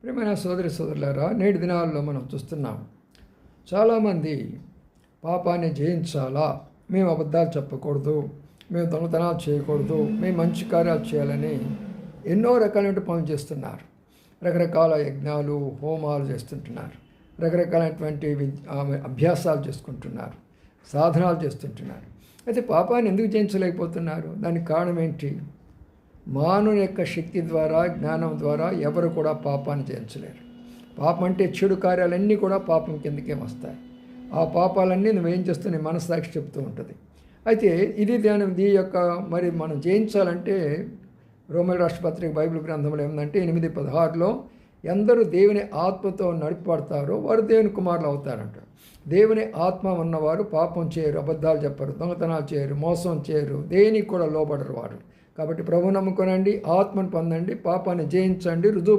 ప్రియమైన సోదరులారా, నేటి దినాల్లో మనం చూస్తున్నాం చాలామంది పాపాన్ని జయించాలా, మేము అబద్ధాలు చెప్పకూడదు, మేము దొంగతనాలు చేయకూడదు, మేము మంచి కార్యాలు చేయాలని ఎన్నో రకాలైన పనులు చేస్తున్నారు. రకరకాల యజ్ఞాలు హోమాలు చేస్తుంటున్నారు, రకరకాలైనటువంటి అభ్యాసాలు చేసుకుంటున్నారు, సాధనాలు చేస్తుంటున్నారు. అయితే పాపాన్ని ఎందుకు జయించలేకపోతున్నారు? దానికి కారణం ఏంటి? మానవుని యొక్క శక్తి ద్వారా, జ్ఞానం ద్వారా ఎవరు కూడా పాపాన్ని జయించలేరు. పాపం అంటే చెడు కార్యాలన్నీ కూడా పాపం కిందకే వస్తాయి. ఆ పాపాలన్నీ నువ్వేం చేస్తూ నీ మనస్సాక్షి చెప్తూ ఉంటుంది. అయితే దీని యొక్క మరి మనం జయించాలంటే రోమన్ రాష్ట్రపత్రిక బైబిల్ గ్రంథంలో ఏముందంటే 8:16లో ఎందరూ దేవుని ఆత్మతో నడిపడతారో వారు దేవుని కుమారులు అవుతారంట. దేవుని ఆత్మ ఉన్నవారు పాపం చేయరు, అబద్ధాలు చెప్పరు, దొంగతనాలు చేయరు, మోసం చేయరు, దేనికి కూడా లోబడరు వారు. కాబట్టి ప్రభువు నమ్ముకొనండి, ఆత్మను పొందండి, పాపాన్ని జయించండి, రుజువు